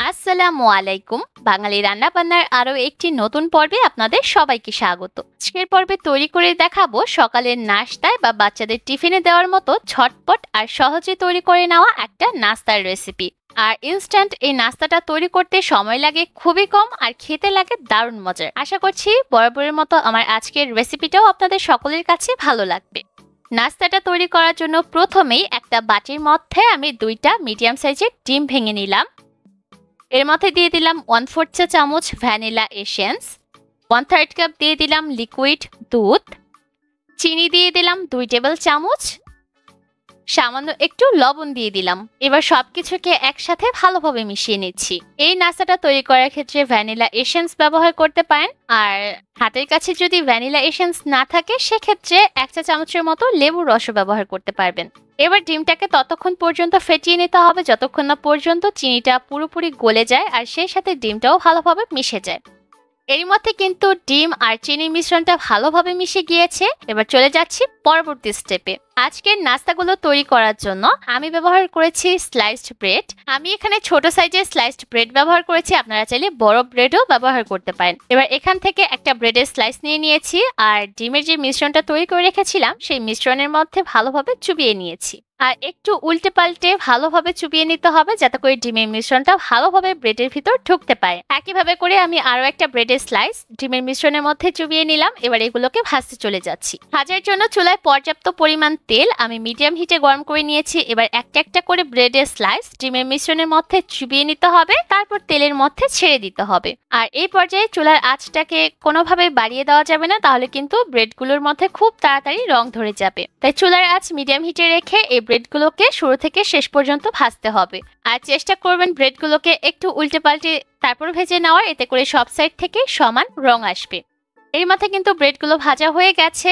আসসালামু আলাইকুম। বাঙালি রান্নাবান্নার আরো একটি নতুন পর্বে আপনাদের সবাইকে স্বাগত। আজকের পর্বে তৈরি করে দেখাবো সকালের নাস্তায় বা বাচ্চাদের টিফিনে দেওয়ার মতো ঝটপট আর সহজে তৈরি করে নেওয়া একটা নাস্তার রেসিপি। আর ইনস্ট্যান্ট এই নাস্তাটা তৈরি করতে সময় লাগে খুবই কম আর খেতে লাগে দারুণ মজার। আশা করছি বরাবরের মতো আমার আজকের রেসিপিটাও আপনাদের সকলের কাছে ভালো লাগবে। নাস্তাটা তৈরি করার জন্য প্রথমেই একটা বাটির মধ্যে আমি 2টা মিডিয়াম সাইজের ডিম ভেঙে নিলাম। এর মধ্যে দিয়ে দিলাম 1/4 চা চামচ ভ্যানিলা এসেন্স, 1/3 কাপ দিয়ে দিলাম লিকুইড দুধ, চিনি দিয়ে দিলাম 2 টেবিল চামচ, সামান্য একটু লবণ দিয়ে দিলাম। এবার সবকিছুকে একসাথে ভালোভাবে মিশিয়ে নিচ্ছি। এই নাস্তাটা তৈরি করার ক্ষেত্রে ভ্যানিলা এসেন্স ব্যবহার করতে পারেন, আর হাতের কাছে যদি ভ্যানিলা এসেন্স না থাকে সেক্ষেত্রে 1 চা চামচের মতো লেবুর রসও ব্যবহার করতে পারবেন। এবার ডিমটাকে ততক্ষণ পর্যন্ত ফেটিয়ে নিতে হবে যতক্ষণ না পর্যন্ত চিনিটা পুরোপুরি গলে যায় আর সেই সাথে ডিমটাও ভালোভাবে মিশে যায়। এর মধ্যে কিন্তু ডিম আর চিনির মিশ্রণটা ভালোভাবে মিশে গিয়েছে। এবার চলে যাচ্ছি পরবর্তী স্টেপে। আজকের নাস্তাগুলো তৈরি করার জন্য আমি ব্যবহার করেছি স্লাইসড ব্রেড। আমি এখানে ছোট সাইজের স্লাইসড ব্রেড ব্যবহার করেছি, আপনারা চাইলে বড় ব্রেডও ব্যবহার করতে পারেন। এবার এখান থেকে একটা ব্রেডের স্লাইস নিয়ে নিয়েছি আর ডিমের যে মিশ্রণটা তৈরি করে রেখেছিলাম সেই মিশ্রণের মধ্যে ভালোভাবে চুবিয়ে নিয়েছি। আর একটু উল্টে পাল্টে ভালোভাবে চুবিয়ে নিতে হবে যাতে করে ডিমের মিশ্রণটা ভালোভাবে ব্রেডের ভিতর ঢুকতে পারে। একইভাবে করে আমি আরো একটা ব্রেডের স্লাইস ডিমের মিশ্রণের মধ্যে চুবিয়ে নিলাম। এবার এগুলোকে ভাজতে চলে যাচ্ছি। ভাজার জন্য চুলায় পর্যাপ্ত পরিমাণ তেল আমি মিডিয়াম হিটে গরম করে নিয়েছি। এবার একটা একটা করে ব্রেডের স্লাইস ডিমের মিশ্রণের মধ্যে চুবিয়ে নিতে হবে, তারপর তেলের মধ্যে ছেড়ে দিতে হবে। আর এই পর্যায়ে চুলার আঁচটাকে কোনোভাবে বাড়িয়ে দেওয়া যাবে না, তাহলে কিন্তু ব্রেডগুলোর মধ্যে খুব তাড়াতাড়ি রং ধরে যাবে। তাই চুলার আঁচ মিডিয়াম হিটে রেখে এই ব্রেডগুলোকে শুরু থেকে শেষ পর্যন্ত ভাজতে হবে। আর চেষ্টা করবেন ব্রেডগুলোকে একটু উল্টে পাল্টে তারপর ভেজে নেওয়ার, এতে করে সব সাইড থেকে সমান রং আসবে। এর মধ্যে কিন্তু ব্রেডগুলো ভাজা হয়ে গেছে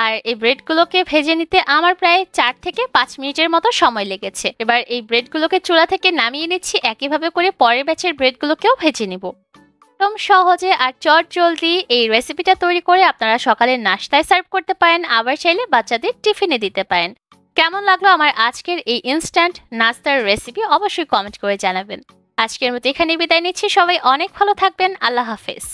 আর এই ব্রেডগুলোকে ভেজে নিতে আমার প্রায় 4 থেকে 5 মিনিটের মতো সময় লেগেছে। এবার এই ব্রেডগুলোকে চুলা থেকে নামিয়ে নিচ্ছি। একইভাবে করে পরের ব্যাচের ব্রেডগুলোকেও ভেজে নিব। একদম সহজে আর চটজলদি এই রেসিপিটা তৈরি করে আপনারা সকালের নাস্তায় সার্ভ করতে পারেন, আবার চাইলে বাচ্চাদের টিফিনে দিতে পারেন। কেমন লাগলো আমার আজকের এই ইনস্ট্যান্ট নাস্তার রেসিপি অবশ্যই কমেন্ট করে জানাবেন। আজকের মতো এখানে বিদায় নিচ্ছি। সবাই অনেক ভালো থাকবেন। আল্লাহ হাফেজ।